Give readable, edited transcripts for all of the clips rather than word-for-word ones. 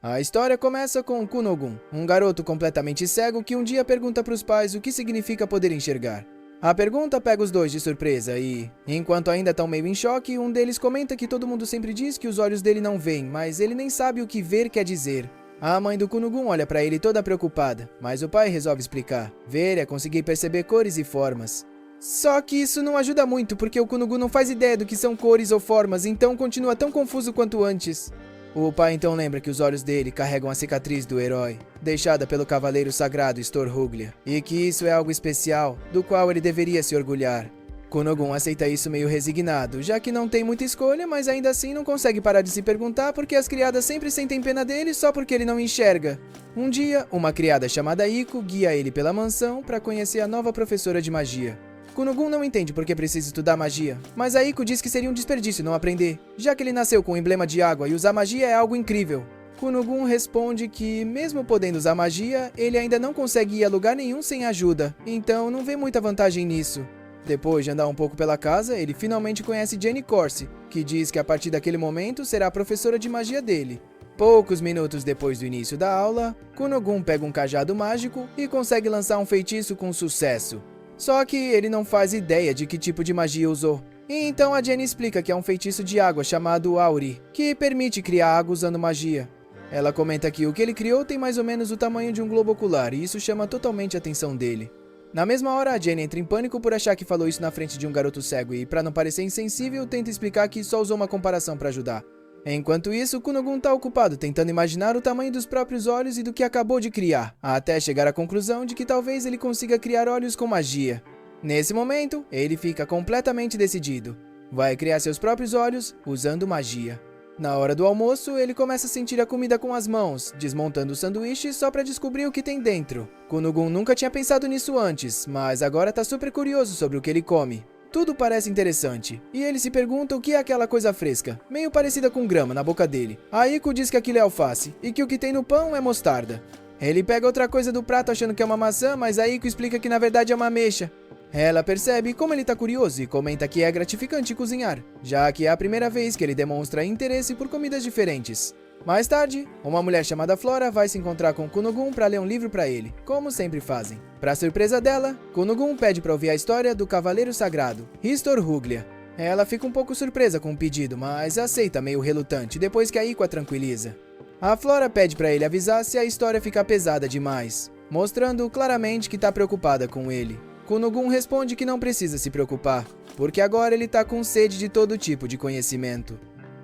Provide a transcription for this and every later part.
A história começa com Kunogun, um garoto completamente cego que um dia pergunta para os pais o que significa poder enxergar. A pergunta pega os dois de surpresa e, enquanto ainda estão meio em choque, um deles comenta que todo mundo sempre diz que os olhos dele não veem, mas ele nem sabe o que ver quer dizer. A mãe do Kunogun olha para ele toda preocupada, mas o pai resolve explicar. Ver é conseguir perceber cores e formas. Só que isso não ajuda muito, porque o Kunogun não faz ideia do que são cores ou formas, então continua tão confuso quanto antes. O pai então lembra que os olhos dele carregam a cicatriz do herói, deixada pelo cavaleiro sagrado Storhuglia, e que isso é algo especial, do qual ele deveria se orgulhar. Kunogun aceita isso meio resignado, já que não tem muita escolha, mas ainda assim não consegue parar de se perguntar porque as criadas sempre sentem pena dele só porque ele não enxerga. Um dia, uma criada chamada Iko guia ele pela mansão para conhecer a nova professora de magia. Kunogun não entende por que precisa estudar magia, mas a Iko diz que seria um desperdício não aprender, já que ele nasceu com o emblema de água e usar magia é algo incrível. Kunogun responde que, mesmo podendo usar magia, ele ainda não consegue ir a lugar nenhum sem ajuda, então não vê muita vantagem nisso. Depois de andar um pouco pela casa, ele finalmente conhece Jenny Corsi, que diz que a partir daquele momento será a professora de magia dele. Poucos minutos depois do início da aula, Kunogun pega um cajado mágico e consegue lançar um feitiço com sucesso. Só que ele não faz ideia de que tipo de magia usou. E então a Jenny explica que é um feitiço de água chamado Auri, que permite criar água usando magia. Ela comenta que o que ele criou tem mais ou menos o tamanho de um globo ocular, e isso chama totalmente a atenção dele. Na mesma hora, a Jenny entra em pânico por achar que falou isso na frente de um garoto cego e, para não parecer insensível, tenta explicar que só usou uma comparação para ajudar. Enquanto isso, Kunogun tá ocupado tentando imaginar o tamanho dos próprios olhos e do que acabou de criar, até chegar à conclusão de que talvez ele consiga criar olhos com magia. Nesse momento, ele fica completamente decidido. Vai criar seus próprios olhos usando magia. Na hora do almoço, ele começa a sentir a comida com as mãos, desmontando o sanduíche só para descobrir o que tem dentro. Kunogun nunca tinha pensado nisso antes, mas agora tá super curioso sobre o que ele come. Tudo parece interessante, e ele se pergunta o que é aquela coisa fresca, meio parecida com grama na boca dele. A Iko diz que aquilo é alface, e que o que tem no pão é mostarda. Ele pega outra coisa do prato achando que é uma maçã, mas a Iko explica que na verdade é uma ameixa. Ela percebe como ele tá curioso e comenta que é gratificante cozinhar, já que é a primeira vez que ele demonstra interesse por comidas diferentes. Mais tarde, uma mulher chamada Flora vai se encontrar com Kunogun para ler um livro para ele, como sempre fazem. Para surpresa dela, Kunogun pede para ouvir a história do Cavaleiro Sagrado, Storhuglia. Ela fica um pouco surpresa com o pedido, mas aceita meio relutante depois que a Iko a tranquiliza. A Flora pede para ele avisar se a história ficar pesada demais, mostrando claramente que está preocupada com ele. Kunogun responde que não precisa se preocupar, porque agora ele está com sede de todo tipo de conhecimento.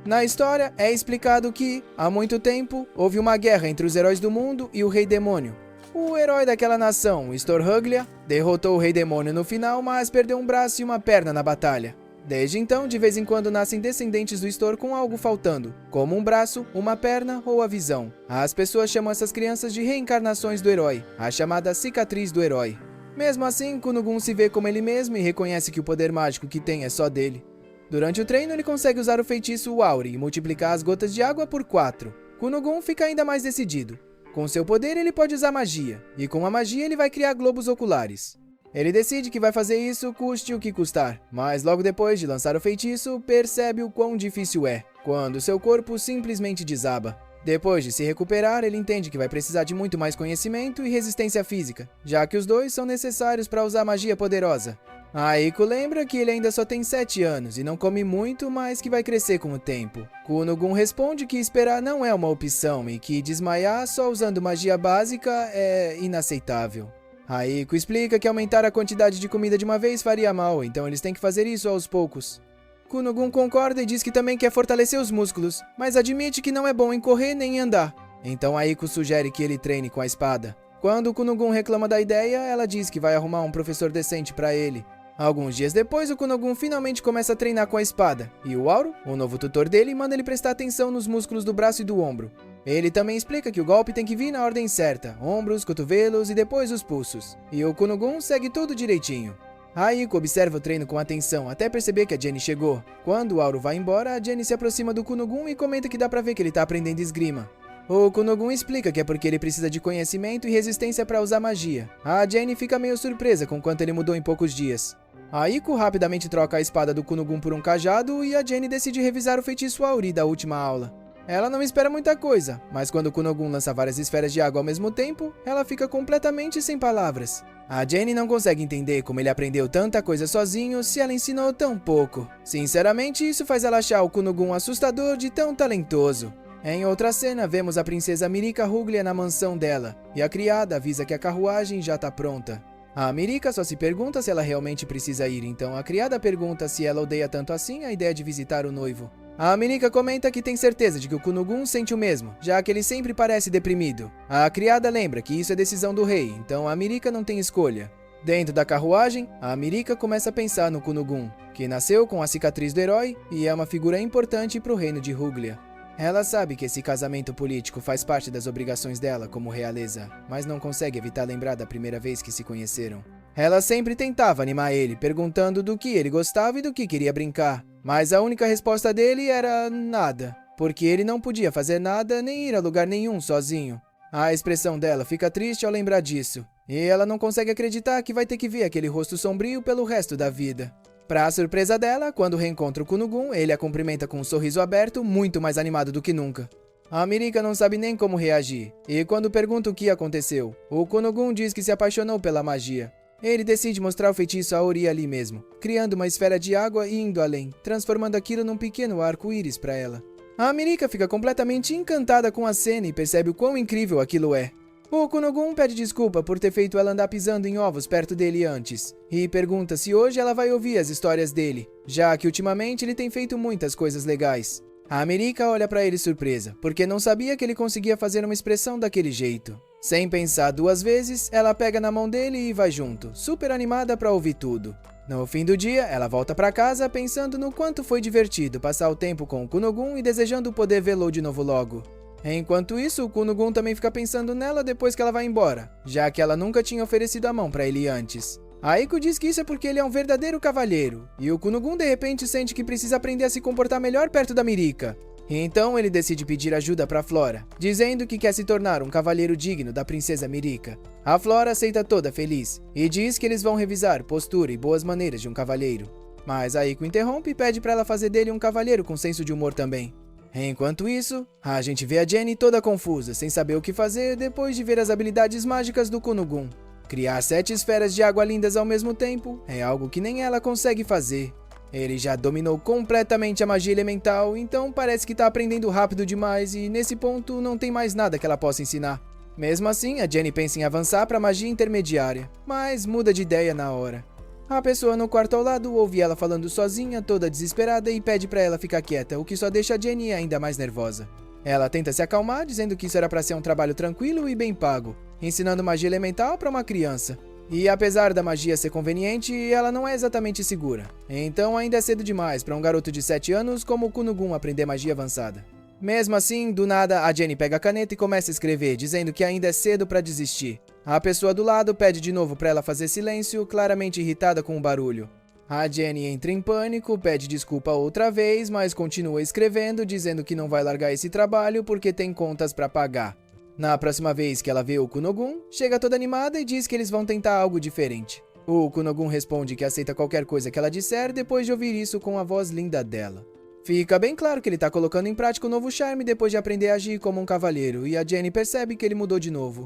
Na história, é explicado que, há muito tempo, houve uma guerra entre os heróis do mundo e o Rei Demônio. O herói daquela nação, Storhuglia, derrotou o Rei Demônio no final, mas perdeu um braço e uma perna na batalha. Desde então, de vez em quando nascem descendentes do Stor com algo faltando, como um braço, uma perna ou a visão. As pessoas chamam essas crianças de reencarnações do herói, a chamada cicatriz do herói. Mesmo assim, Kunogun se vê como ele mesmo e reconhece que o poder mágico que tem é só dele. Durante o treino, ele consegue usar o feitiço Auri e multiplicar as gotas de água por 4. Kunogun fica ainda mais decidido. Com seu poder, ele pode usar magia, e com a magia ele vai criar globos oculares. Ele decide que vai fazer isso custe o que custar, mas logo depois de lançar o feitiço, percebe o quão difícil é, quando seu corpo simplesmente desaba. Depois de se recuperar, ele entende que vai precisar de muito mais conhecimento e resistência física, já que os dois são necessários para usar magia poderosa. A Iko lembra que ele ainda só tem 7 anos e não come muito, mas que vai crescer com o tempo. Kunogun responde que esperar não é uma opção e que desmaiar só usando magia básica é inaceitável. A Iko explica que aumentar a quantidade de comida de uma vez faria mal, então eles têm que fazer isso aos poucos. Kunogun concorda e diz que também quer fortalecer os músculos, mas admite que não é bom em correr nem em andar. Então a Iko sugere que ele treine com a espada. Quando Kunogun reclama da ideia, ela diz que vai arrumar um professor decente para ele. Alguns dias depois, o Kunogun finalmente começa a treinar com a espada, e o Auro, o novo tutor dele, manda ele prestar atenção nos músculos do braço e do ombro. Ele também explica que o golpe tem que vir na ordem certa, ombros, cotovelos e depois os pulsos. E o Kunogun segue tudo direitinho. A Iko observa o treino com atenção até perceber que a Jenny chegou. Quando o Auro vai embora, a Jenny se aproxima do Kunogun e comenta que dá pra ver que ele tá aprendendo esgrima. O Kunogun explica que é porque ele precisa de conhecimento e resistência para usar magia. A Jenny fica meio surpresa com quanto ele mudou em poucos dias. A Iko rapidamente troca a espada do Kunogun por um cajado e a Jenny decide revisar o feitiço Auri da última aula. Ela não espera muita coisa, mas quando Kunogun lança várias esferas de água ao mesmo tempo, ela fica completamente sem palavras. A Jenny não consegue entender como ele aprendeu tanta coisa sozinho se ela ensinou tão pouco. Sinceramente, isso faz ela achar o Kunogun assustador de tão talentoso. Em outra cena, vemos a princesa Mirika Ruglia na mansão dela, e a criada avisa que a carruagem já tá pronta. A Mirika só se pergunta se ela realmente precisa ir, então a criada pergunta se ela odeia tanto assim a ideia de visitar o noivo. A Mirika comenta que tem certeza de que o Kunogun sente o mesmo, já que ele sempre parece deprimido. A criada lembra que isso é decisão do rei, então a Mirika não tem escolha. Dentro da carruagem, a Mirika começa a pensar no Kunogun, que nasceu com a cicatriz do herói e é uma figura importante para o reino de Ruglia. Ela sabe que esse casamento político faz parte das obrigações dela como realeza, mas não consegue evitar lembrar da primeira vez que se conheceram. Ela sempre tentava animar ele, perguntando do que ele gostava e do que queria brincar, mas a única resposta dele era nada, porque ele não podia fazer nada nem ir a lugar nenhum sozinho. A expressão dela fica triste ao lembrar disso, e ela não consegue acreditar que vai ter que ver aquele rosto sombrio pelo resto da vida. Para a surpresa dela, quando reencontra o Kunogun, ele a cumprimenta com um sorriso aberto, muito mais animado do que nunca. A Mirika não sabe nem como reagir, e quando pergunta o que aconteceu, o Kunogun diz que se apaixonou pela magia. Ele decide mostrar o feitiço a Ori ali mesmo, criando uma esfera de água e indo além, transformando aquilo num pequeno arco-íris para ela. A Mirika fica completamente encantada com a cena e percebe o quão incrível aquilo é. O Kunogun pede desculpa por ter feito ela andar pisando em ovos perto dele antes, e pergunta se hoje ela vai ouvir as histórias dele, já que ultimamente ele tem feito muitas coisas legais. A Mirika olha para ele surpresa, porque não sabia que ele conseguia fazer uma expressão daquele jeito. Sem pensar duas vezes, ela pega na mão dele e vai junto, super animada para ouvir tudo. No fim do dia, ela volta para casa pensando no quanto foi divertido passar o tempo com o Kunogun e desejando poder vê-lo de novo logo. Enquanto isso, o Kunogun também fica pensando nela depois que ela vai embora, já que ela nunca tinha oferecido a mão para ele antes. A Aiko diz que isso é porque ele é um verdadeiro cavalheiro, e o Kunogun de repente sente que precisa aprender a se comportar melhor perto da Mirika. Então ele decide pedir ajuda para Flora, dizendo que quer se tornar um cavalheiro digno da princesa Mirika. A Flora aceita toda feliz, e diz que eles vão revisar postura e boas maneiras de um cavalheiro. Mas a Aiko interrompe e pede para ela fazer dele um cavalheiro com senso de humor também. Enquanto isso, a gente vê a Jenny toda confusa, sem saber o que fazer depois de ver as habilidades mágicas do Kunogun. Criar 7 esferas de água lindas ao mesmo tempo é algo que nem ela consegue fazer. Ele já dominou completamente a magia elemental, então parece que tá aprendendo rápido demais e nesse ponto não tem mais nada que ela possa ensinar. Mesmo assim, a Jenny pensa em avançar para a magia intermediária, mas muda de ideia na hora. A pessoa no quarto ao lado ouve ela falando sozinha, toda desesperada, e pede para ela ficar quieta, o que só deixa a Jenny ainda mais nervosa. Ela tenta se acalmar, dizendo que isso era para ser um trabalho tranquilo e bem pago, ensinando magia elemental para uma criança. E apesar da magia ser conveniente, ela não é exatamente segura. Então ainda é cedo demais para um garoto de 7 anos como o Kunogun aprender magia avançada. Mesmo assim, do nada, a Jenny pega a caneta e começa a escrever, dizendo que ainda é cedo para desistir. A pessoa do lado pede de novo para ela fazer silêncio, claramente irritada com o barulho. A Jenny entra em pânico, pede desculpa outra vez, mas continua escrevendo, dizendo que não vai largar esse trabalho porque tem contas para pagar. Na próxima vez que ela vê o Kunogun, chega toda animada e diz que eles vão tentar algo diferente. O Kunogun responde que aceita qualquer coisa que ela disser depois de ouvir isso com a voz linda dela. Fica bem claro que ele está colocando em prática o novo charme depois de aprender a agir como um cavalheiro, e a Jenny percebe que ele mudou de novo.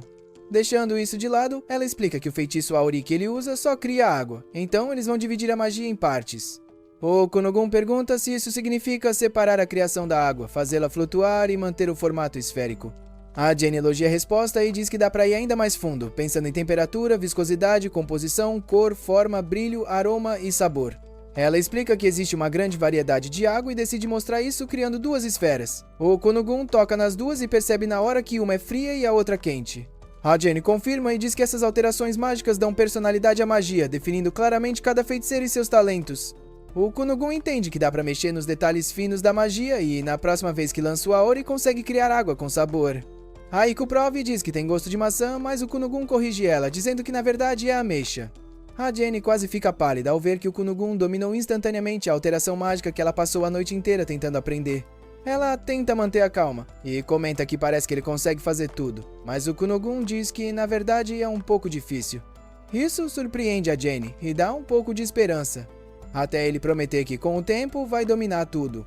Deixando isso de lado, ela explica que o feitiço Auri que ele usa só cria água, então eles vão dividir a magia em partes. O Kunogun pergunta se isso significa separar a criação da água, fazê-la flutuar e manter o formato esférico. A Jenny elogia a resposta e diz que dá para ir ainda mais fundo, pensando em temperatura, viscosidade, composição, cor, forma, brilho, aroma e sabor. Ela explica que existe uma grande variedade de água e decide mostrar isso criando 2 esferas. O Kunogun toca nas duas e percebe na hora que uma é fria e a outra quente. A Jenny confirma e diz que essas alterações mágicas dão personalidade à magia, definindo claramente cada feiticeiro e seus talentos. O Kunogun entende que dá pra mexer nos detalhes finos da magia e, na próxima vez que lança o Aori, consegue criar água com sabor. A Aiko prova e diz que tem gosto de maçã, mas o Kunogun corrige ela, dizendo que na verdade é ameixa. A Jenny quase fica pálida ao ver que o Kunogun dominou instantaneamente a alteração mágica que ela passou a noite inteira tentando aprender. Ela tenta manter a calma e comenta que parece que ele consegue fazer tudo, mas o Kunogun diz que na verdade é um pouco difícil. Isso surpreende a Jenny e dá um pouco de esperança, até ele prometer que com o tempo vai dominar tudo.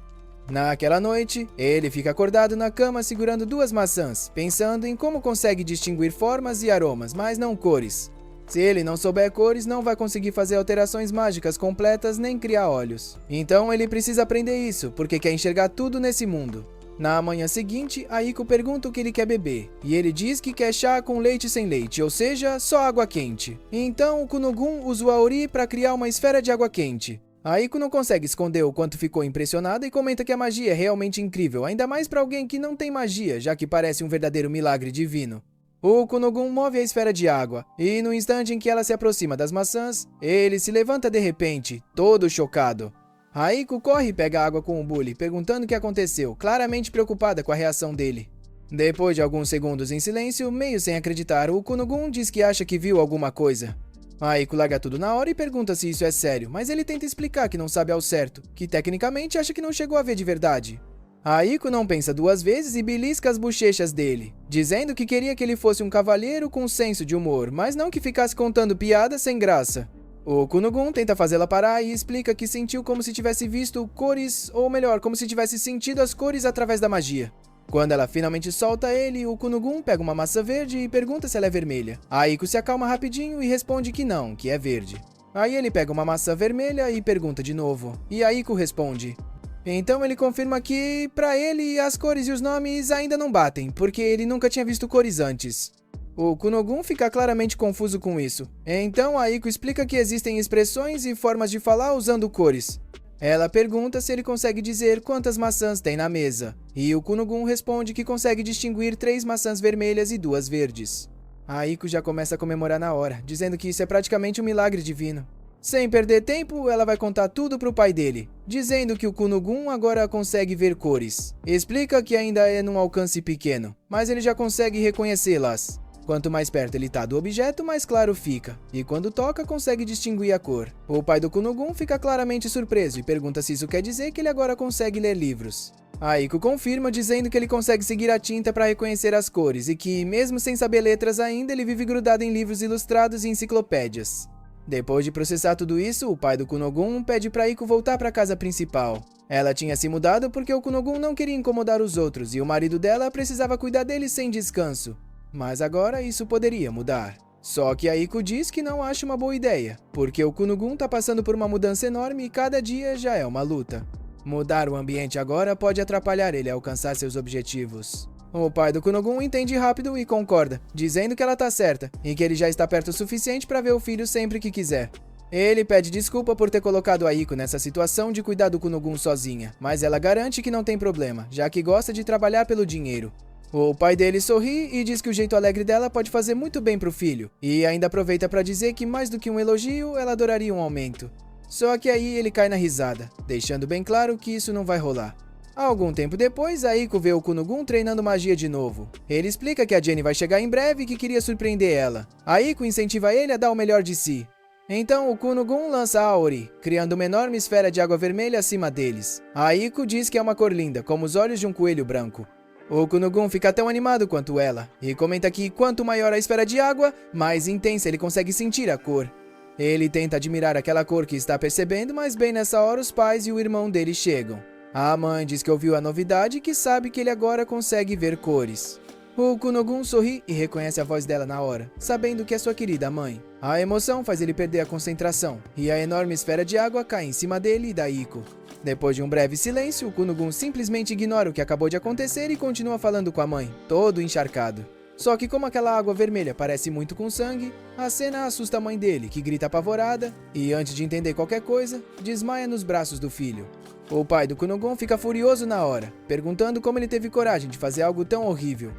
Naquela noite, ele fica acordado na cama segurando 2 maçãs, pensando em como consegue distinguir formas e aromas, mas não cores. Se ele não souber cores, não vai conseguir fazer alterações mágicas completas nem criar olhos. Então ele precisa aprender isso, porque quer enxergar tudo nesse mundo. Na manhã seguinte, Aiko pergunta o que ele quer beber, e ele diz que quer chá com leite sem leite, ou seja, só água quente. Então o Kunogun usa o Aori para criar uma esfera de água quente. Aiko não consegue esconder o quanto ficou impressionada e comenta que a magia é realmente incrível, ainda mais para alguém que não tem magia, já que parece um verdadeiro milagre divino. O Kunogun move a esfera de água, e no instante em que ela se aproxima das maçãs, ele se levanta de repente, todo chocado. Aiko corre e pega água com o Bully, perguntando o que aconteceu, claramente preocupada com a reação dele. Depois de alguns segundos em silêncio, meio sem acreditar, o Kunogun diz que acha que viu alguma coisa. Aiko larga tudo na hora e pergunta se isso é sério, mas ele tenta explicar que não sabe ao certo, que tecnicamente acha que não chegou a ver de verdade. Aiko não pensa 2 vezes e belisca as bochechas dele, dizendo que queria que ele fosse um cavalheiro com senso de humor, mas não que ficasse contando piadas sem graça. O Kunogun tenta fazê-la parar e explica que sentiu como se tivesse visto cores, ou melhor, como se tivesse sentido as cores através da magia. Quando ela finalmente solta ele, o Kunogun pega uma maçã verde e pergunta se ela é vermelha. Aiko se acalma rapidinho e responde que não, que é verde. Aí ele pega uma maçã vermelha e pergunta de novo, e Aiko responde. Então ele confirma que, pra ele, as cores e os nomes ainda não batem, porque ele nunca tinha visto cores antes. O Kunogun fica claramente confuso com isso. Então Aiko explica que existem expressões e formas de falar usando cores. Ela pergunta se ele consegue dizer quantas maçãs tem na mesa, e o Kunogun responde que consegue distinguir 3 maçãs vermelhas e 2 verdes. Aiko já começa a comemorar na hora, dizendo que isso é praticamente um milagre divino. Sem perder tempo, ela vai contar tudo pro pai dele, dizendo que o Kunogun agora consegue ver cores. Explica que ainda é num alcance pequeno, mas ele já consegue reconhecê-las. Quanto mais perto ele tá do objeto, mais claro fica, e quando toca, consegue distinguir a cor. O pai do Kunogun fica claramente surpreso e pergunta se isso quer dizer que ele agora consegue ler livros. Aiko confirma dizendo que ele consegue seguir a tinta para reconhecer as cores e que, mesmo sem saber letras ainda, ele vive grudado em livros ilustrados e enciclopédias. Depois de processar tudo isso, o pai do Kunogun pede para Aiko voltar para a casa principal. Ela tinha se mudado porque o Kunogun não queria incomodar os outros e o marido dela precisava cuidar dele sem descanso. Mas agora isso poderia mudar. Só que Aiko diz que não acha uma boa ideia, porque o Kunogun tá passando por uma mudança enorme e cada dia já é uma luta. Mudar o ambiente agora pode atrapalhar ele a alcançar seus objetivos. O pai do Kunogun entende rápido e concorda, dizendo que ela tá certa e que ele já está perto o suficiente para ver o filho sempre que quiser. Ele pede desculpa por ter colocado Aiko nessa situação de cuidar do Kunogun sozinha, mas ela garante que não tem problema, já que gosta de trabalhar pelo dinheiro. O pai dele sorri e diz que o jeito alegre dela pode fazer muito bem pro filho, e ainda aproveita para dizer que mais do que um elogio, ela adoraria um aumento. Só que aí ele cai na risada, deixando bem claro que isso não vai rolar. Algum tempo depois, Aiko vê o Kunogun treinando magia de novo. Ele explica que a Jenny vai chegar em breve e que queria surpreender ela. Aiko incentiva ele a dar o melhor de si. Então o Kunogun lança a Aori, criando uma enorme esfera de água vermelha acima deles. Aiko diz que é uma cor linda, como os olhos de um coelho branco. O Kunogun fica tão animado quanto ela, e comenta que quanto maior a esfera de água, mais intensa ele consegue sentir a cor. Ele tenta admirar aquela cor que está percebendo, mas bem nessa hora os pais e o irmão dele chegam. A mãe diz que ouviu a novidade e que sabe que ele agora consegue ver cores. O Kunogun sorri e reconhece a voz dela na hora, sabendo que é sua querida mãe. A emoção faz ele perder a concentração, e a enorme esfera de água cai em cima dele e da Aiko. Depois de um breve silêncio, o Kunogun simplesmente ignora o que acabou de acontecer e continua falando com a mãe, todo encharcado. Só que como aquela água vermelha parece muito com sangue, a cena assusta a mãe dele, que grita apavorada e, antes de entender qualquer coisa, desmaia nos braços do filho. O pai do Kunogun fica furioso na hora, perguntando como ele teve coragem de fazer algo tão horrível.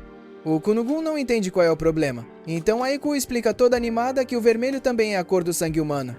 O Kunogun não entende qual é o problema, então Aiko explica toda animada que o vermelho também é a cor do sangue humano.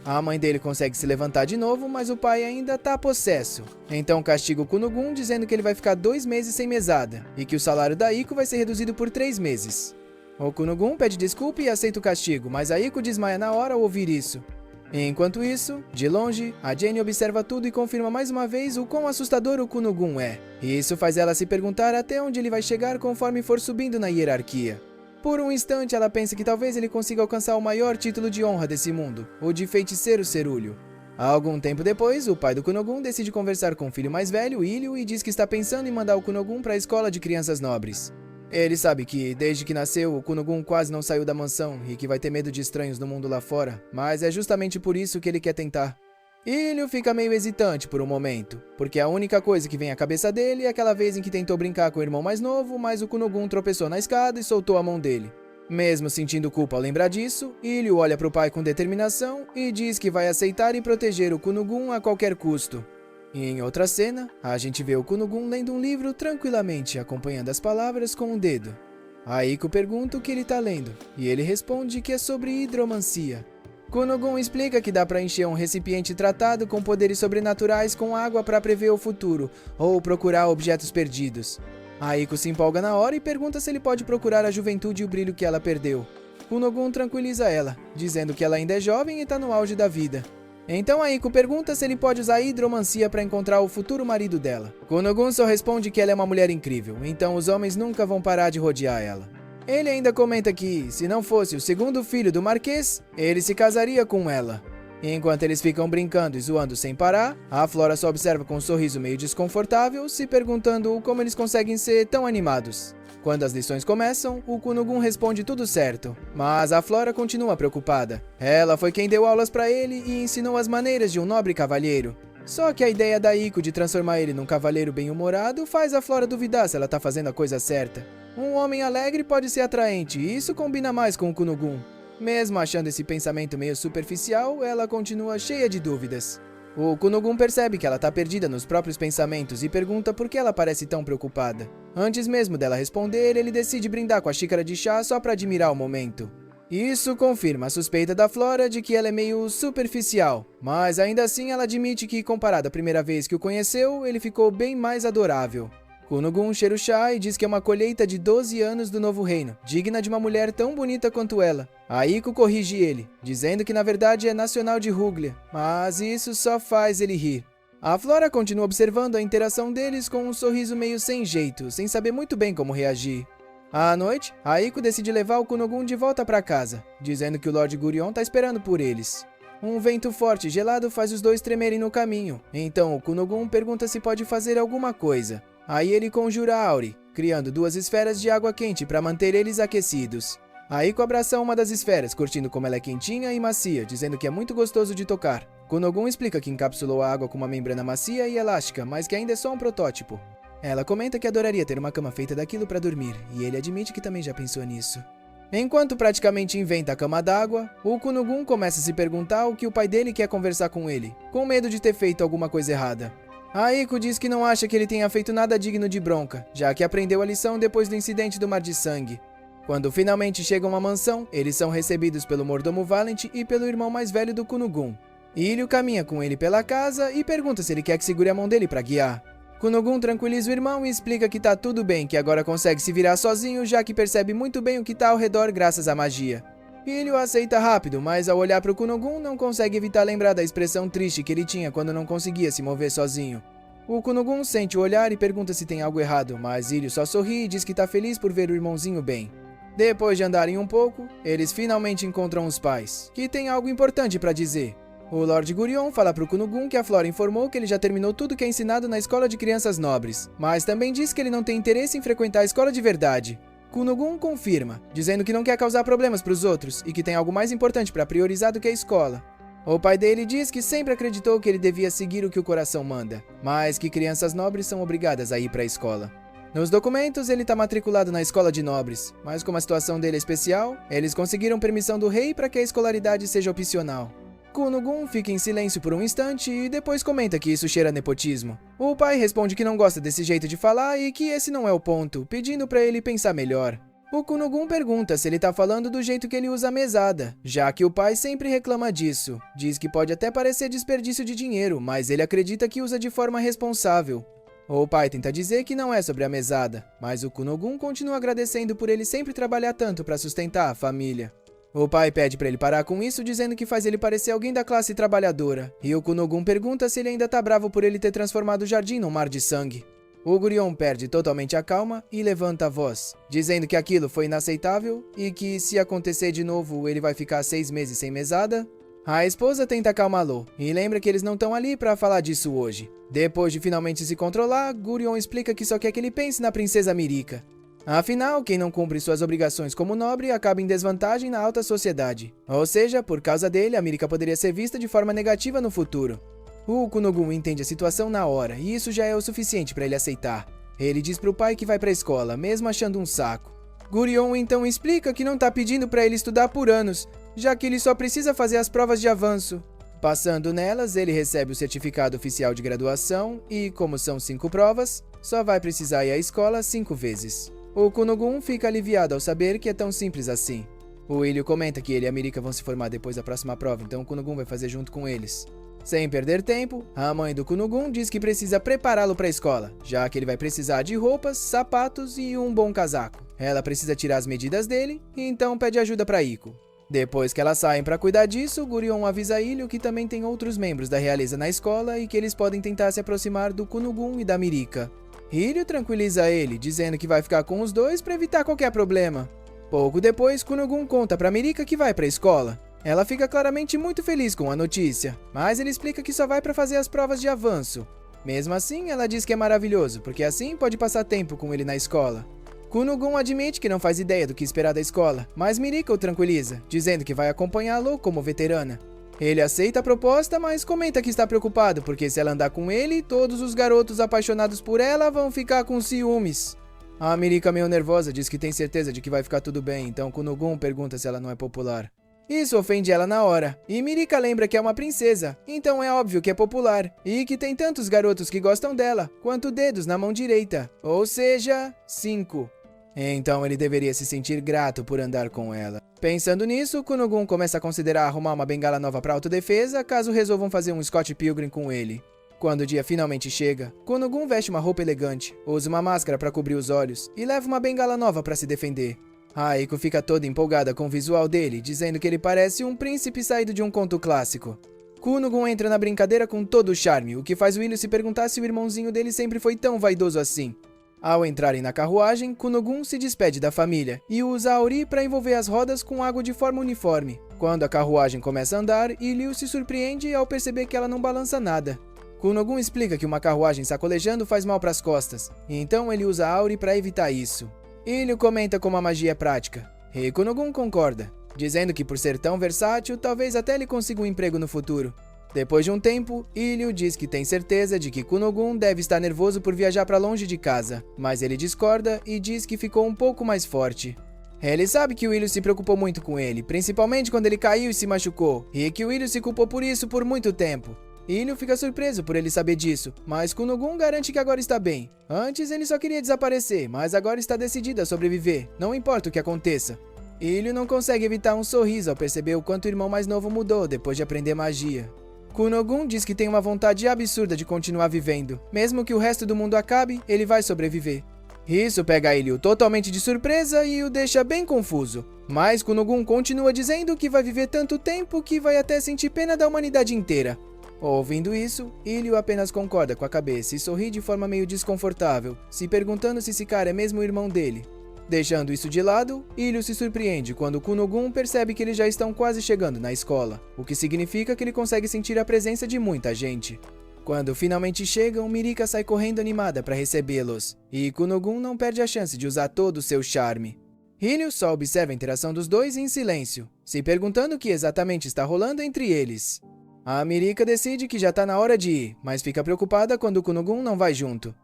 A mãe dele consegue se levantar de novo, mas o pai ainda tá possesso. Então castiga o Kunogun dizendo que ele vai ficar 2 meses sem mesada, e que o salário da Aiko vai ser reduzido por 3 meses. O Kunogun pede desculpa e aceita o castigo, mas a Aiko desmaia na hora ao ouvir isso. Enquanto isso, de longe, a Jenny observa tudo e confirma mais uma vez o quão assustador o Kunogun é. E isso faz ela se perguntar até onde ele vai chegar conforme for subindo na hierarquia. Por um instante, ela pensa que talvez ele consiga alcançar o maior título de honra desse mundo, o de feiticeiro cerúleo. Algum tempo depois, o pai do Kunogun decide conversar com o filho mais velho, Ilho, e diz que está pensando em mandar o Kunogun para a escola de crianças nobres. Ele sabe que, desde que nasceu, o Kunogun quase não saiu da mansão e que vai ter medo de estranhos no mundo lá fora, mas é justamente por isso que ele quer tentar. Ilho fica meio hesitante por um momento, porque a única coisa que vem à cabeça dele é aquela vez em que tentou brincar com o irmão mais novo, mas o Kunogun tropeçou na escada e soltou a mão dele. Mesmo sentindo culpa ao lembrar disso, Ilho olha para o pai com determinação e diz que vai aceitar e proteger o Kunogun a qualquer custo. E em outra cena, a gente vê o Kunogun lendo um livro tranquilamente, acompanhando as palavras com o dedo. Aiko pergunta o que ele está lendo, e ele responde que é sobre hidromancia. Kunogun explica que dá para encher um recipiente tratado com poderes sobrenaturais com água para prever o futuro, ou procurar objetos perdidos. Aiko se empolga na hora e pergunta se ele pode procurar a juventude e o brilho que ela perdeu. Kunogun tranquiliza ela, dizendo que ela ainda é jovem e está no auge da vida. Então Aiko pergunta se ele pode usar a hidromancia para encontrar o futuro marido dela. Kunogun só responde que ela é uma mulher incrível, então os homens nunca vão parar de rodear ela. Ele ainda comenta que, se não fosse o segundo filho do Marquês, ele se casaria com ela. Enquanto eles ficam brincando e zoando sem parar, a Flora só observa com um sorriso meio desconfortável, se perguntando como eles conseguem ser tão animados. Quando as lições começam, o Kunogun responde tudo certo, mas a Flora continua preocupada. Ela foi quem deu aulas para ele e ensinou as maneiras de um nobre cavalheiro. Só que a ideia da Aiko de transformar ele num cavaleiro bem-humorado faz a Flora duvidar se ela tá fazendo a coisa certa. Um homem alegre pode ser atraente e isso combina mais com o Kunogun. Mesmo achando esse pensamento meio superficial, ela continua cheia de dúvidas. O Kunogun percebe que ela está perdida nos próprios pensamentos e pergunta por que ela parece tão preocupada. Antes mesmo dela responder, ele decide brindar com a xícara de chá só para admirar o momento. Isso confirma a suspeita da Flora de que ela é meio superficial, mas ainda assim ela admite que, comparado à primeira vez que o conheceu, ele ficou bem mais adorável. Kunogun cheira o chá e diz que é uma colheita de 12 anos do novo reino, digna de uma mulher tão bonita quanto ela. Aiko corrige ele, dizendo que na verdade é nacional de Ruglia, mas isso só faz ele rir. A Flora continua observando a interação deles com um sorriso meio sem jeito, sem saber muito bem como reagir. À noite, Aiko decide levar o Kunogun de volta para casa, dizendo que o Lord Gurion está esperando por eles. Um vento forte e gelado faz os dois tremerem no caminho, então o Kunogun pergunta se pode fazer alguma coisa. Aí ele conjura Auri, criando 2 esferas de água quente para manter eles aquecidos. Aiko abraça uma das esferas, curtindo como ela é quentinha e macia, dizendo que é muito gostoso de tocar. Kunogun explica que encapsulou a água com uma membrana macia e elástica, mas que ainda é só um protótipo. Ela comenta que adoraria ter uma cama feita daquilo para dormir, e ele admite que também já pensou nisso. Enquanto praticamente inventa a cama d'água, o Kunogun começa a se perguntar o que o pai dele quer conversar com ele, com medo de ter feito alguma coisa errada. Aiko diz que não acha que ele tenha feito nada digno de bronca, já que aprendeu a lição depois do incidente do Mar de Sangue. Quando finalmente chegam à mansão, eles são recebidos pelo mordomo Valent e pelo irmão mais velho do Kunogun. Ilho caminha com ele pela casa e pergunta se ele quer que segure a mão dele para guiar. Kunogun tranquiliza o irmão e explica que tá tudo bem, que agora consegue se virar sozinho, já que percebe muito bem o que tá ao redor graças à magia. Ilho aceita rápido, mas ao olhar para o Kunogun não consegue evitar lembrar da expressão triste que ele tinha quando não conseguia se mover sozinho. O Kunogun sente o olhar e pergunta se tem algo errado, mas Ilho só sorri e diz que tá feliz por ver o irmãozinho bem. Depois de andarem um pouco, eles finalmente encontram os pais, que tem algo importante para dizer. O Lord Gurion fala pro Kunogun que a Flora informou que ele já terminou tudo que é ensinado na escola de crianças nobres, mas também diz que ele não tem interesse em frequentar a escola de verdade. Kunogun confirma, dizendo que não quer causar problemas para os outros e que tem algo mais importante para priorizar do que a escola. O pai dele diz que sempre acreditou que ele devia seguir o que o coração manda, mas que crianças nobres são obrigadas a ir para a escola. Nos documentos, ele está matriculado na escola de nobres, mas como a situação dele é especial, eles conseguiram permissão do rei para que a escolaridade seja opcional. Kunogun fica em silêncio por um instante e depois comenta que isso cheira a nepotismo. O pai responde que não gosta desse jeito de falar e que esse não é o ponto, pedindo para ele pensar melhor. O Kunogun pergunta se ele tá falando do jeito que ele usa a mesada, já que o pai sempre reclama disso. Diz que pode até parecer desperdício de dinheiro, mas ele acredita que usa de forma responsável. O pai tenta dizer que não é sobre a mesada, mas o Kunogun continua agradecendo por ele sempre trabalhar tanto para sustentar a família. O pai pede para ele parar com isso, dizendo que faz ele parecer alguém da classe trabalhadora, e o Kunogun pergunta se ele ainda tá bravo por ele ter transformado o jardim num mar de sangue. O Gurion perde totalmente a calma e levanta a voz, dizendo que aquilo foi inaceitável e que, se acontecer de novo, ele vai ficar 6 meses sem mesada. A esposa tenta acalmá-lo e lembra que eles não estão ali para falar disso hoje. Depois de finalmente se controlar, Gurion explica que só quer que ele pense na princesa Mirika. Afinal, quem não cumpre suas obrigações como nobre acaba em desvantagem na alta sociedade. Ou seja, por causa dele, a Mirika poderia ser vista de forma negativa no futuro. O Kunogun entende a situação na hora, e isso já é o suficiente para ele aceitar. Ele diz pro pai que vai pra escola, mesmo achando um saco. Gurion então explica que não tá pedindo para ele estudar por anos, já que ele só precisa fazer as provas de avanço. Passando nelas, ele recebe o certificado oficial de graduação e, como são 5 provas, só vai precisar ir à escola 5 vezes. O Kunogun fica aliviado ao saber que é tão simples assim. O Ilho comenta que ele e a Mirika vão se formar depois da próxima prova, então o Kunogun vai fazer junto com eles. Sem perder tempo, a mãe do Kunogun diz que precisa prepará-lo para a escola, já que ele vai precisar de roupas, sapatos e um bom casaco. Ela precisa tirar as medidas dele, e então pede ajuda para Iko. Depois que elas saem para cuidar disso, Gurion avisa Ilho que também tem outros membros da realeza na escola e que eles podem tentar se aproximar do Kunogun e da Mirika. Ilho tranquiliza ele, dizendo que vai ficar com os dois para evitar qualquer problema. Pouco depois, Kunogun conta para Mirika que vai para a escola. Ela fica claramente muito feliz com a notícia, mas ele explica que só vai para fazer as provas de avanço. Mesmo assim, ela diz que é maravilhoso, porque assim pode passar tempo com ele na escola. Kunogun admite que não faz ideia do que esperar da escola, mas Mirika o tranquiliza, dizendo que vai acompanhá-lo como veterana. Ele aceita a proposta, mas comenta que está preocupado, porque se ela andar com ele, todos os garotos apaixonados por ela vão ficar com ciúmes. A Mirika, meio nervosa, diz que tem certeza de que vai ficar tudo bem, então Kunogun pergunta se ela não é popular. Isso ofende ela na hora, e Mirika lembra que é uma princesa, então é óbvio que é popular, e que tem tantos garotos que gostam dela, quanto dedos na mão direita, ou seja, 5. Então ele deveria se sentir grato por andar com ela. Pensando nisso, Kunogun começa a considerar arrumar uma bengala nova para autodefesa, caso resolvam fazer um Scott Pilgrim com ele. Quando o dia finalmente chega, Kunogun veste uma roupa elegante, usa uma máscara para cobrir os olhos e leva uma bengala nova para se defender. Aiko fica toda empolgada com o visual dele, dizendo que ele parece um príncipe saído de um conto clássico. Kunogun entra na brincadeira com todo o charme, o que faz William se perguntar se o irmãozinho dele sempre foi tão vaidoso assim. Ao entrarem na carruagem, Kunogun se despede da família e usa a Auri para envolver as rodas com água de forma uniforme. Quando a carruagem começa a andar, Ilyu se surpreende ao perceber que ela não balança nada. Kunogun explica que uma carruagem sacolejando faz mal para as costas, e então ele usa a Auri para evitar isso. Ilyu comenta como a magia é prática, e Kunogun concorda, dizendo que por ser tão versátil, talvez até ele consiga um emprego no futuro. Depois de um tempo, Ilyu diz que tem certeza de que Kunogun deve estar nervoso por viajar para longe de casa, mas ele discorda e diz que ficou um pouco mais forte. Ele sabe que o Ilyu se preocupou muito com ele, principalmente quando ele caiu e se machucou, e que o Ilyu se culpou por isso por muito tempo. Ilyu fica surpreso por ele saber disso, mas Kunogun garante que agora está bem. Antes ele só queria desaparecer, mas agora está decidido a sobreviver, não importa o que aconteça. Ilyu não consegue evitar um sorriso ao perceber o quanto o irmão mais novo mudou depois de aprender magia. Kunogun diz que tem uma vontade absurda de continuar vivendo. Mesmo que o resto do mundo acabe, ele vai sobreviver. Isso pega Ilyu totalmente de surpresa e o deixa bem confuso. Mas Kunogun continua dizendo que vai viver tanto tempo que vai até sentir pena da humanidade inteira. Ouvindo isso, Ilyu apenas concorda com a cabeça e sorri de forma meio desconfortável, se perguntando se esse cara é mesmo o irmão dele. Deixando isso de lado, Ilyu se surpreende quando Kunogun percebe que eles já estão quase chegando na escola, o que significa que ele consegue sentir a presença de muita gente. Quando finalmente chegam, Mirika sai correndo animada para recebê-los, e Kunogun não perde a chance de usar todo o seu charme. Ilyu só observa a interação dos dois em silêncio, se perguntando o que exatamente está rolando entre eles. A Mirika decide que já está na hora de ir, mas fica preocupada quando Kunogun não vai junto.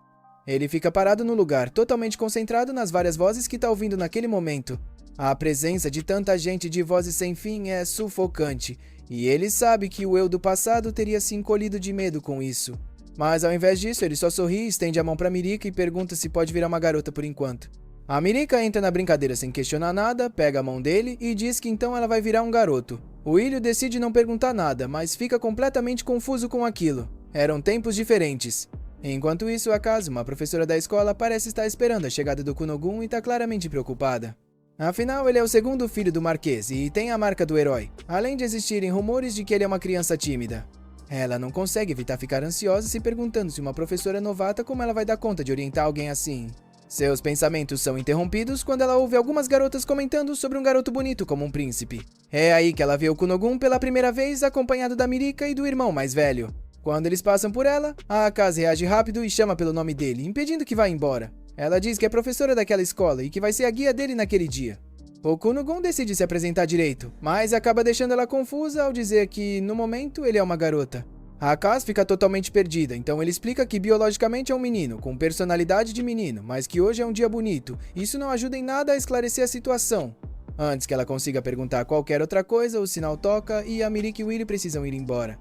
Ele fica parado no lugar, totalmente concentrado nas várias vozes que está ouvindo naquele momento. A presença de tanta gente de vozes sem fim é sufocante, e ele sabe que o eu do passado teria se encolhido de medo com isso. Mas ao invés disso, ele só sorri, estende a mão para Mirika e pergunta se pode virar uma garota por enquanto. A Mirika entra na brincadeira sem questionar nada, pega a mão dele e diz que então ela vai virar um garoto. O Ilyu decide não perguntar nada, mas fica completamente confuso com aquilo. Eram tempos diferentes. Enquanto isso, Akazu, uma professora da escola, parece estar esperando a chegada do Kunogun e está claramente preocupada. Afinal, ele é o segundo filho do Marquês e tem a marca do herói, além de existirem rumores de que ele é uma criança tímida. Ela não consegue evitar ficar ansiosa se perguntando se uma professora novata como ela vai dar conta de orientar alguém assim. Seus pensamentos são interrompidos quando ela ouve algumas garotas comentando sobre um garoto bonito como um príncipe. É aí que ela vê o Kunogun pela primeira vez acompanhado da Mirika e do irmão mais velho. Quando eles passam por ela, a Akaze reage rápido e chama pelo nome dele, impedindo que vá embora. Ela diz que é professora daquela escola e que vai ser a guia dele naquele dia. O Kunogun decide se apresentar direito, mas acaba deixando ela confusa ao dizer que, no momento, ele é uma garota. A Akaze fica totalmente perdida, então ele explica que biologicamente é um menino, com personalidade de menino, mas que hoje é um dia bonito. Isso não ajuda em nada a esclarecer a situação. Antes que ela consiga perguntar qualquer outra coisa, o sinal toca e a Mirika e o Willy precisam ir embora.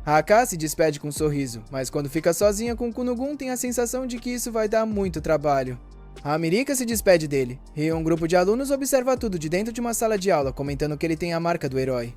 A Akaze se despede com um sorriso, mas quando fica sozinha com o Kunogun tem a sensação de que isso vai dar muito trabalho. A Mirika se despede dele, e um grupo de alunos observa tudo de dentro de uma sala de aula, comentando que ele tem a marca do herói.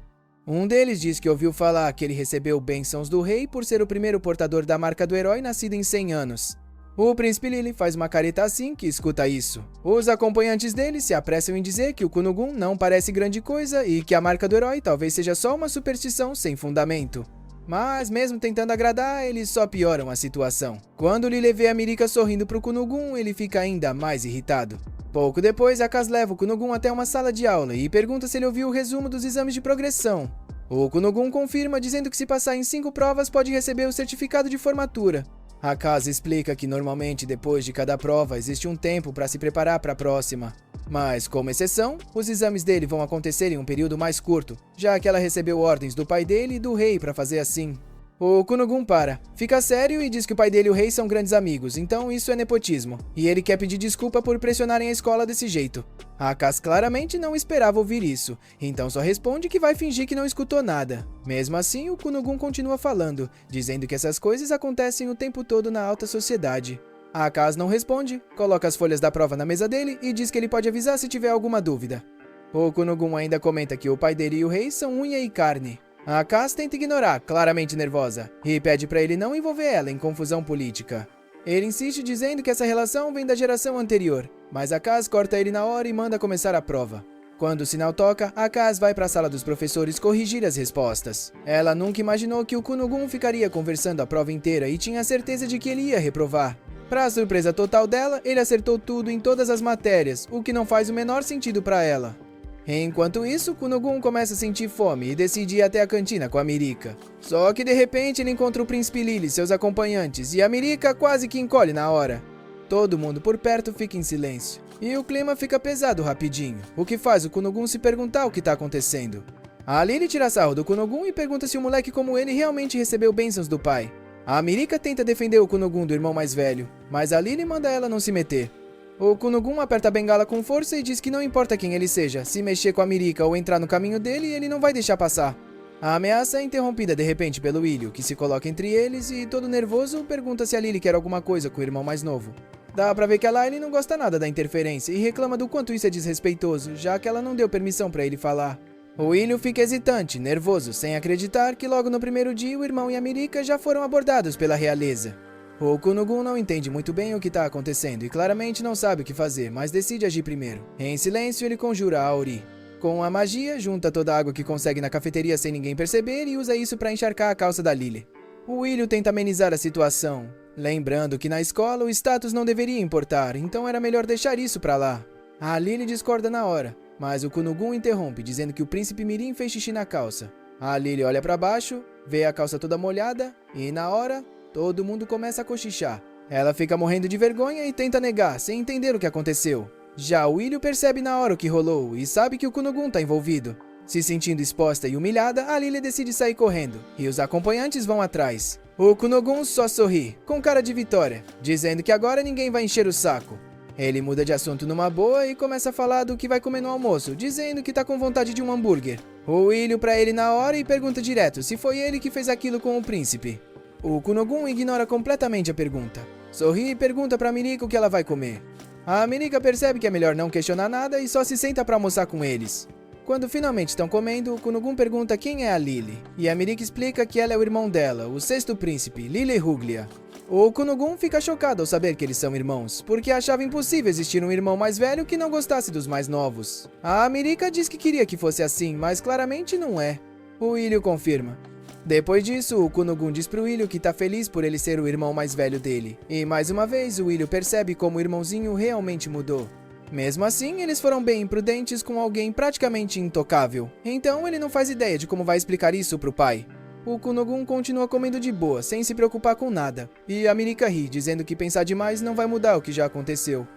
Um deles diz que ouviu falar que ele recebeu bênçãos do rei por ser o primeiro portador da marca do herói nascido em 100 anos. O príncipe Lily faz uma careta assim que escuta isso. Os acompanhantes dele se apressam em dizer que o Kunogun não parece grande coisa e que a marca do herói talvez seja só uma superstição sem fundamento. Mas, mesmo tentando agradar, eles só pioram a situação. Quando Lily vê a Mirika sorrindo pro Kunogun, ele fica ainda mais irritado. Pouco depois, a Akaze leva o Kunogun até uma sala de aula e pergunta se ele ouviu o resumo dos exames de progressão. O Kunogun confirma, dizendo que se passar em 5 provas pode receber o certificado de formatura. A Akaze explica que normalmente depois de cada prova existe um tempo para se preparar para a próxima. Mas, como exceção, os exames dele vão acontecer em um período mais curto, já que ela recebeu ordens do pai dele e do rei para fazer assim. O Kunogun fica sério e diz que o pai dele e o rei são grandes amigos, então isso é nepotismo, e ele quer pedir desculpa por pressionarem a escola desse jeito. A Akaze claramente não esperava ouvir isso, então só responde que vai fingir que não escutou nada. Mesmo assim, o Kunogun continua falando, dizendo que essas coisas acontecem o tempo todo na alta sociedade. A Akaze não responde, coloca as folhas da prova na mesa dele e diz que ele pode avisar se tiver alguma dúvida. O Kunogun ainda comenta que o pai dele e o rei são unha e carne. A Akaze tenta ignorar, claramente nervosa, e pede para ele não envolver ela em confusão política. Ele insiste dizendo que essa relação vem da geração anterior, mas a Akaze corta ele na hora e manda começar a prova. Quando o sinal toca, a Akaze vai para a sala dos professores corrigir as respostas. Ela nunca imaginou que o Kunogun ficaria conversando a prova inteira e tinha certeza de que ele ia reprovar. Para a surpresa total dela, ele acertou tudo em todas as matérias, o que não faz o menor sentido para ela. Enquanto isso, Kunogun começa a sentir fome e decide ir até a cantina com a Mirika. Só que de repente ele encontra o príncipe Lily e seus acompanhantes, e a Mirika quase que encolhe na hora. Todo mundo por perto fica em silêncio, e o clima fica pesado rapidinho, o que faz o Kunogun se perguntar o que está acontecendo. A Lily tira sarro do Kunogun e pergunta se um moleque como ele realmente recebeu bênçãos do pai. A Mirika tenta defender o Kunogun do irmão mais velho, mas a Lily manda ela não se meter. O Kunogun aperta a bengala com força e diz que não importa quem ele seja, se mexer com a Mirika ou entrar no caminho dele, ele não vai deixar passar. A ameaça é interrompida de repente pelo Willy, que se coloca entre eles e, todo nervoso, pergunta se a Lily quer alguma coisa com o irmão mais novo. Dá pra ver que a Lily não gosta nada da interferência e reclama do quanto isso é desrespeitoso, já que ela não deu permissão pra ele falar. O Willy fica hesitante, nervoso, sem acreditar que logo no primeiro dia o irmão e a Mirika já foram abordados pela realeza. O Kunogun não entende muito bem o que está acontecendo e claramente não sabe o que fazer, mas decide agir primeiro. Em silêncio, ele conjura a Auri. Com a magia, junta toda a água que consegue na cafeteria sem ninguém perceber e usa isso para encharcar a calça da Lily. O Willy tenta amenizar a situação, lembrando que na escola o status não deveria importar, então era melhor deixar isso pra lá. A Lily discorda na hora, mas o Kunogun interrompe, dizendo que o príncipe Mirim fez xixi na calça. A Lily olha pra baixo, vê a calça toda molhada e, na hora, todo mundo começa a cochichar. Ela fica morrendo de vergonha e tenta negar, sem entender o que aconteceu. Já o Willy percebe na hora o que rolou e sabe que o Kunogun tá envolvido. Se sentindo exposta e humilhada, a Lily decide sair correndo, e os acompanhantes vão atrás. O Kunogun só sorri, com cara de vitória, dizendo que agora ninguém vai encher o saco. Ele muda de assunto numa boa e começa a falar do que vai comer no almoço, dizendo que tá com vontade de um hambúrguer. O Willy pra ele na hora e pergunta direto se foi ele que fez aquilo com o príncipe. O Kunogun ignora completamente a pergunta. Sorri e pergunta pra Mirika o que ela vai comer. A Mirika percebe que é melhor não questionar nada e só se senta pra almoçar com eles. Quando finalmente estão comendo, o Kunogun pergunta quem é a Lily, e a Mirika explica que ela é o irmão dela, o sexto príncipe, Lily Ruglia. O Kunogun fica chocado ao saber que eles são irmãos, porque achava impossível existir um irmão mais velho que não gostasse dos mais novos. A Mirika diz que queria que fosse assim, mas claramente não é. O Willy confirma. Depois disso, o Kunogun diz pro Ilho que tá feliz por ele ser o irmão mais velho dele. E mais uma vez, o Ilho percebe como o irmãozinho realmente mudou. Mesmo assim, eles foram bem imprudentes com alguém praticamente intocável. Então, ele não faz ideia de como vai explicar isso pro pai. O Kunogun continua comendo de boa, sem se preocupar com nada. E a Mirika ri, dizendo que pensar demais não vai mudar o que já aconteceu.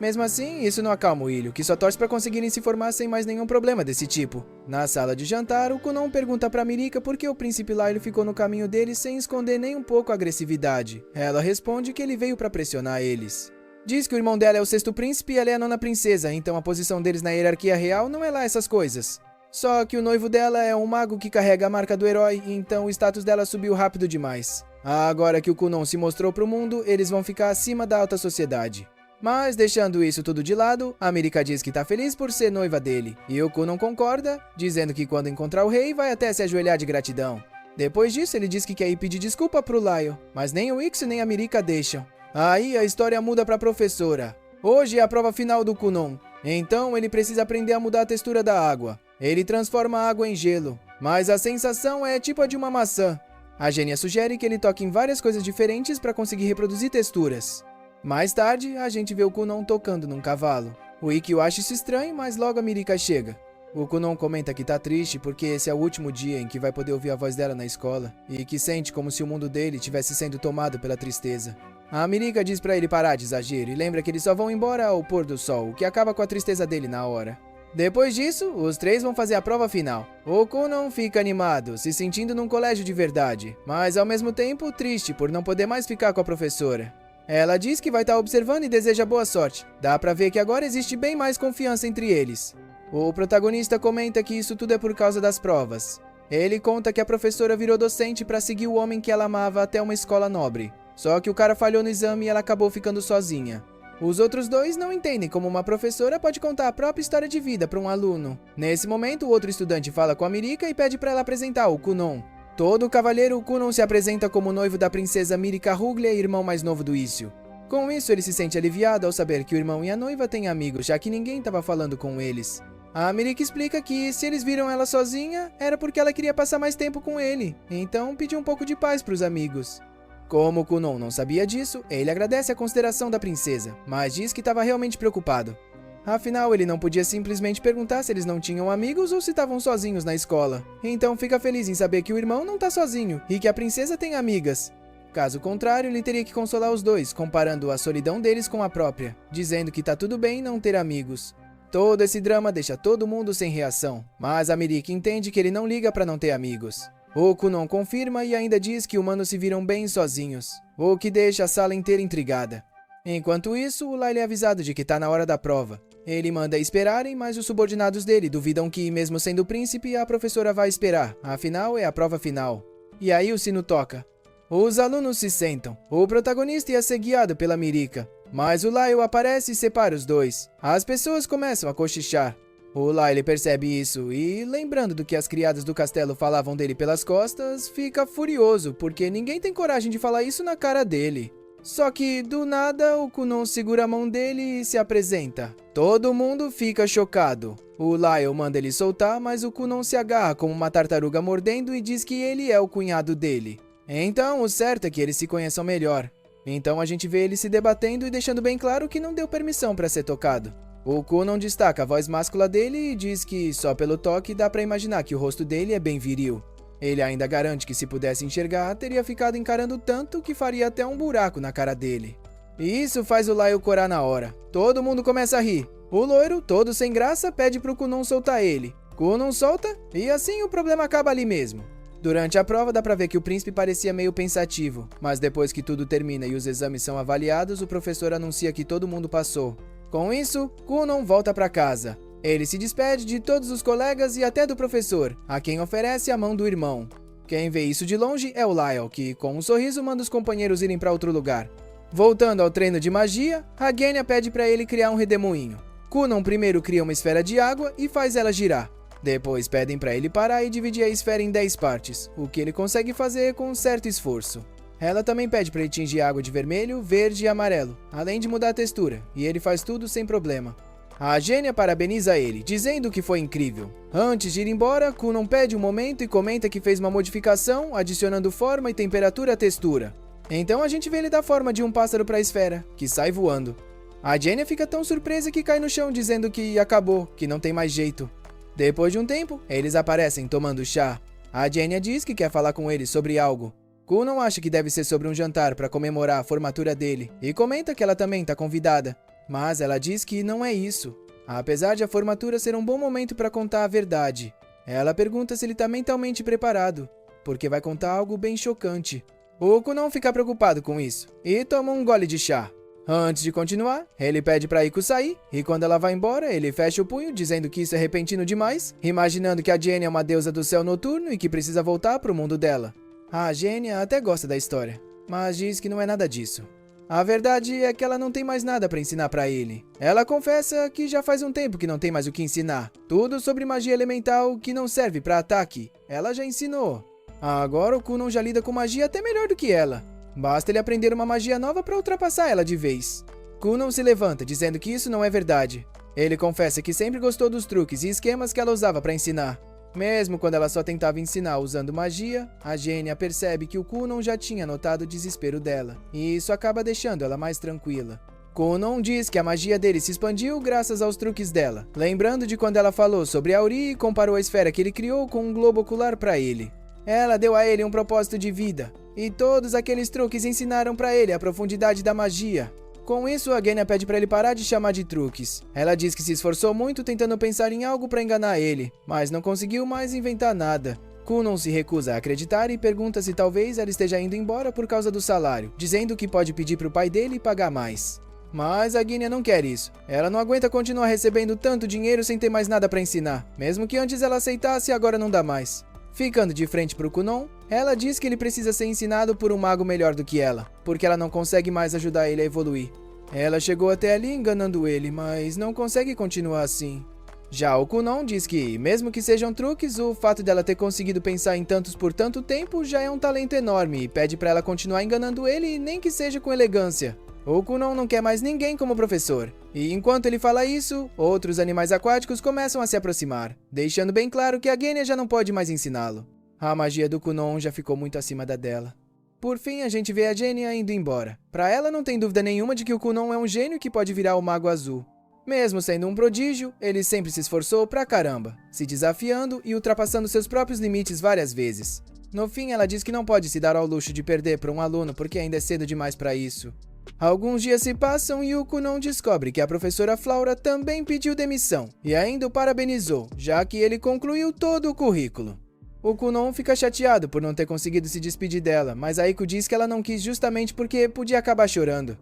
Mesmo assim, isso não acalma o Ilho, que só torce pra conseguirem se formar sem mais nenhum problema desse tipo. Na sala de jantar, o Kunon pergunta pra Mirika por que o príncipe Lailo ficou no caminho deles sem esconder nem um pouco a agressividade. Ela responde que ele veio pra pressionar eles. Diz que o irmão dela é o sexto príncipe e ela é a nona princesa, então a posição deles na hierarquia real não é lá essas coisas. Só que o noivo dela é um mago que carrega a marca do herói, então o status dela subiu rápido demais. Agora que o Kunon se mostrou pro mundo, eles vão ficar acima da alta sociedade. Mas, deixando isso tudo de lado, a Mirika diz que tá feliz por ser noiva dele. E o Kunon concorda, dizendo que quando encontrar o rei, vai até se ajoelhar de gratidão. Depois disso, ele diz que quer ir pedir desculpa pro Laio, mas nem o Iksu nem a Mirika deixam. Aí, a história muda pra professora. Hoje é a prova final do Kunon, então ele precisa aprender a mudar a textura da água. Ele transforma a água em gelo, mas a sensação é tipo a de uma maçã. A gênia sugere que ele toque em várias coisas diferentes para conseguir reproduzir texturas. Mais tarde, a gente vê o Kunon tocando num cavalo. O Ikkyu acha isso estranho, mas logo a Mirika chega. O Kunon comenta que tá triste porque esse é o último dia em que vai poder ouvir a voz dela na escola, e que sente como se o mundo dele tivesse sendo tomado pela tristeza. A Mirika diz pra ele parar de exagero e lembra que eles só vão embora ao pôr do sol, o que acaba com a tristeza dele na hora. Depois disso, os três vão fazer a prova final. O Kunon fica animado, se sentindo num colégio de verdade, mas ao mesmo tempo triste por não poder mais ficar com a professora. Ela diz que vai estar observando e deseja boa sorte. Dá pra ver que agora existe bem mais confiança entre eles. O protagonista comenta que isso tudo é por causa das provas. Ele conta que a professora virou docente pra seguir o homem que ela amava até uma escola nobre. Só que o cara falhou no exame e ela acabou ficando sozinha. Os outros dois não entendem como uma professora pode contar a própria história de vida para um aluno. Nesse momento, o outro estudante fala com a Mirika e pede para ela apresentar o Kunon. Todo cavalheiro, o Kunon se apresenta como noivo da princesa Mirika Ruglia e irmão mais novo do Ikkyu. Com isso, ele se sente aliviado ao saber que o irmão e a noiva têm amigos, já que ninguém estava falando com eles. A Mirika explica que se eles viram ela sozinha, era porque ela queria passar mais tempo com ele, então pediu um pouco de paz para os amigos. Como o Kunon não sabia disso, ele agradece a consideração da princesa, mas diz que estava realmente preocupado. Afinal, ele não podia simplesmente perguntar se eles não tinham amigos ou se estavam sozinhos na escola. Então fica feliz em saber que o irmão não tá sozinho e que a princesa tem amigas. Caso contrário, ele teria que consolar os dois, comparando a solidão deles com a própria, dizendo que tá tudo bem não ter amigos. Todo esse drama deixa todo mundo sem reação, mas a Mirika entende que ele não liga pra não ter amigos. O Kunon confirma e ainda diz que humanos se viram bem sozinhos, o que deixa a sala inteira intrigada. Enquanto isso, o Lailo é avisado de que tá na hora da prova. Ele manda esperarem, mas os subordinados dele duvidam que, mesmo sendo príncipe, a professora vai esperar, afinal é a prova final. E aí o sino toca. Os alunos se sentam. O protagonista ia ser guiado pela Mirika, mas o Lailo aparece e separa os dois. As pessoas começam a cochichar. O Lailo percebe isso e, lembrando do que as criadas do castelo falavam dele pelas costas, fica furioso, porque ninguém tem coragem de falar isso na cara dele. Só que, do nada, o Kunon segura a mão dele e se apresenta. Todo mundo fica chocado. O Lailo manda ele soltar, mas o Kunon se agarra como uma tartaruga mordendo e diz que ele é o cunhado dele. Então, o certo é que eles se conheçam melhor. Então a gente vê eles se debatendo e deixando bem claro que não deu permissão para ser tocado. O Kunon destaca a voz máscula dele e diz que, só pelo toque, dá pra imaginar que o rosto dele é bem viril. Ele ainda garante que se pudesse enxergar, teria ficado encarando tanto que faria até um buraco na cara dele. E isso faz o Lailo corar na hora. Todo mundo começa a rir. O loiro, todo sem graça, pede pro Kunon soltar ele. Kunon solta, e assim o problema acaba ali mesmo. Durante a prova dá pra ver que o príncipe parecia meio pensativo, mas depois que tudo termina e os exames são avaliados, o professor anuncia que todo mundo passou. Com isso, Kunon volta pra casa. Ele se despede de todos os colegas e até do professor, a quem oferece a mão do irmão. Quem vê isso de longe é o Lailo, que, com um sorriso, manda os companheiros irem para outro lugar. Voltando ao treino de magia, a Genya pede para ele criar um redemoinho. Kunon primeiro cria uma esfera de água e faz ela girar. Depois pedem para ele parar e dividir a esfera em 10 partes, o que ele consegue fazer com um certo esforço. Ela também pede para ele tingir a água de vermelho, verde e amarelo, além de mudar a textura, e ele faz tudo sem problema. A gênia parabeniza ele, dizendo que foi incrível. Antes de ir embora, Kunon pede um momento e comenta que fez uma modificação, adicionando forma e temperatura à textura. Então a gente vê ele dar forma de um pássaro para a esfera, que sai voando. A gênia fica tão surpresa que cai no chão dizendo que acabou, que não tem mais jeito. Depois de um tempo, eles aparecem tomando chá. A gênia diz que quer falar com ele sobre algo. Kunon acha que deve ser sobre um jantar para comemorar a formatura dele e comenta que ela também está convidada. Mas ela diz que não é isso. Apesar de a formatura ser um bom momento para contar a verdade, ela pergunta se ele está mentalmente preparado, porque vai contar algo bem chocante. O Kunon fica preocupado com isso e toma um gole de chá. Antes de continuar, ele pede para Iko sair, e quando ela vai embora, ele fecha o punho, dizendo que isso é repentino demais, imaginando que a Jenny é uma deusa do céu noturno e que precisa voltar para o mundo dela. A Gênia até gosta da história, mas diz que não é nada disso. A verdade é que ela não tem mais nada para ensinar para ele. Ela confessa que já faz um tempo que não tem mais o que ensinar. Tudo sobre magia elemental que não serve para ataque, ela já ensinou. Agora o Kunon já lida com magia até melhor do que ela. Basta ele aprender uma magia nova para ultrapassar ela de vez. Kunon se levanta, dizendo que isso não é verdade. Ele confessa que sempre gostou dos truques e esquemas que ela usava para ensinar. Mesmo quando ela só tentava ensinar usando magia, a gênia percebe que o Kunon já tinha notado o desespero dela, e isso acaba deixando ela mais tranquila. Kunon diz que a magia dele se expandiu graças aos truques dela, lembrando de quando ela falou sobre Auri e comparou a esfera que ele criou com um globo ocular para ele. Ela deu a ele um propósito de vida, e todos aqueles truques ensinaram para ele a profundidade da magia. Com isso, a Genya pede para ele parar de chamar de truques. Ela diz que se esforçou muito tentando pensar em algo para enganar ele, mas não conseguiu mais inventar nada. Kunon se recusa a acreditar e pergunta se talvez ela esteja indo embora por causa do salário, dizendo que pode pedir para o pai dele pagar mais. Mas a Genya não quer isso. Ela não aguenta continuar recebendo tanto dinheiro sem ter mais nada para ensinar. Mesmo que antes ela aceitasse, agora não dá mais. Ficando de frente para o Kunon, ela diz que ele precisa ser ensinado por um mago melhor do que ela, porque ela não consegue mais ajudar ele a evoluir. Ela chegou até ali enganando ele, mas não consegue continuar assim. Já o Kunon diz que, mesmo que sejam truques, o fato dela ter conseguido pensar em tantos por tanto tempo já é um talento enorme e pede para ela continuar enganando ele, nem que seja com elegância. O Kunon não quer mais ninguém como professor, e enquanto ele fala isso, outros animais aquáticos começam a se aproximar, deixando bem claro que a Genya já não pode mais ensiná-lo. A magia do Kunon já ficou muito acima da dela. Por fim, a gente vê a Genya indo embora. Para ela, não tem dúvida nenhuma de que o Kunon é um gênio que pode virar o Mago Azul. Mesmo sendo um prodígio, ele sempre se esforçou pra caramba, se desafiando e ultrapassando seus próprios limites várias vezes. No fim, ela diz que não pode se dar ao luxo de perder para um aluno porque ainda é cedo demais para isso. Alguns dias se passam e o Kunon descobre que a professora Flaura também pediu demissão e ainda o parabenizou, já que ele concluiu todo o currículo. O Kunon fica chateado por não ter conseguido se despedir dela, mas a Iko diz que ela não quis justamente porque podia acabar chorando.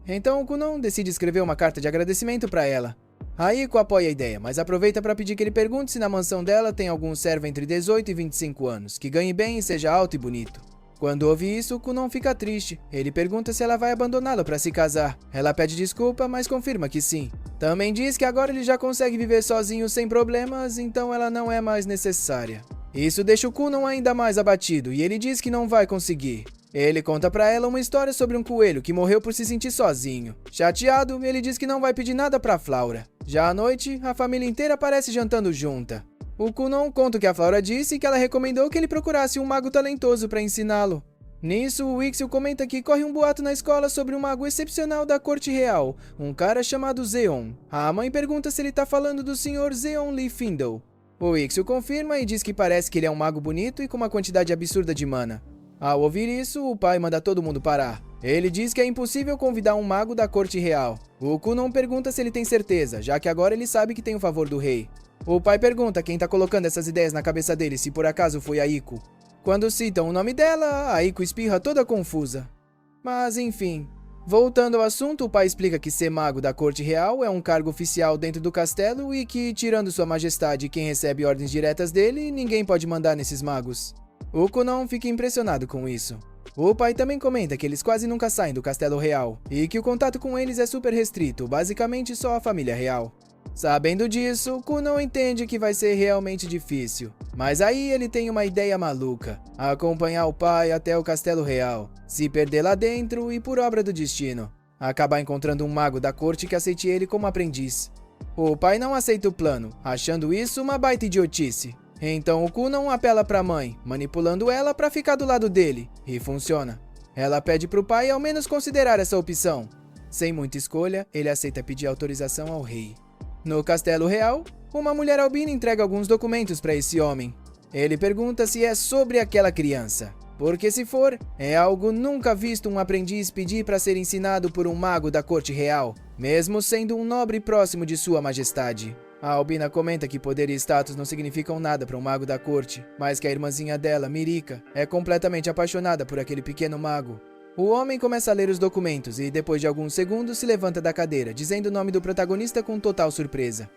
Então o Kunon decide escrever uma carta de agradecimento para ela. A Iko apoia a ideia, mas aproveita para pedir que ele pergunte se na mansão dela tem algum servo entre 18 e 25 anos, que ganhe bem e seja alto e bonito. Quando ouve isso, o Kunon fica triste. Ele pergunta se ela vai abandoná-lo para se casar. Ela pede desculpa, mas confirma que sim. Também diz que agora ele já consegue viver sozinho sem problemas, então ela não é mais necessária. Isso deixa o Kunon ainda mais abatido e ele diz que não vai conseguir. Ele conta pra ela uma história sobre um coelho que morreu por se sentir sozinho. Chateado, ele diz que não vai pedir nada pra Flaura. Já à noite, a família inteira aparece jantando junta. O Kunon conta o que a Flaura disse e que ela recomendou que ele procurasse um mago talentoso para ensiná-lo. Nisso, o Ixil comenta que corre um boato na escola sobre um mago excepcional da corte real, um cara chamado Zeon. A mãe pergunta se ele tá falando do Sr. Zeon Lee Findle. O Ixil confirma e diz que parece que ele é um mago bonito e com uma quantidade absurda de mana. Ao ouvir isso, o pai manda todo mundo parar. Ele diz que é impossível convidar um mago da corte real. O Kunon pergunta se ele tem certeza, já que agora ele sabe que tem o favor do rei. O pai pergunta quem tá colocando essas ideias na cabeça dele, se por acaso foi a Iko. Quando citam o nome dela, a Iko espirra toda confusa. Mas enfim, voltando ao assunto, o pai explica que ser mago da corte real é um cargo oficial dentro do castelo e que, tirando sua majestade e quem recebe ordens diretas dele, ninguém pode mandar nesses magos. O Kunon fica impressionado com isso. O pai também comenta que eles quase nunca saem do castelo real e que o contato com eles é super restrito, basicamente só a família real. Sabendo disso, Kunon entende que vai ser realmente difícil. Mas aí ele tem uma ideia maluca: acompanhar o pai até o castelo real, se perder lá dentro e, por obra do destino, acabar encontrando um mago da corte que aceite ele como aprendiz. O pai não aceita o plano, achando isso uma baita idiotice. Então o Kunon apela pra mãe, manipulando ela pra ficar do lado dele, e funciona. Ela pede pro pai ao menos considerar essa opção. Sem muita escolha, ele aceita pedir autorização ao rei. No castelo real, uma mulher albina entrega alguns documentos para esse homem. Ele pergunta se é sobre aquela criança, porque se for, é algo nunca visto um aprendiz pedir para ser ensinado por um mago da corte real, mesmo sendo um nobre próximo de sua majestade. A albina comenta que poder e status não significam nada para um mago da corte, mas que a irmãzinha dela, Mirika, é completamente apaixonada por aquele pequeno mago. O homem começa a ler os documentos e, depois de alguns segundos, se levanta da cadeira, dizendo o nome do protagonista com total surpresa.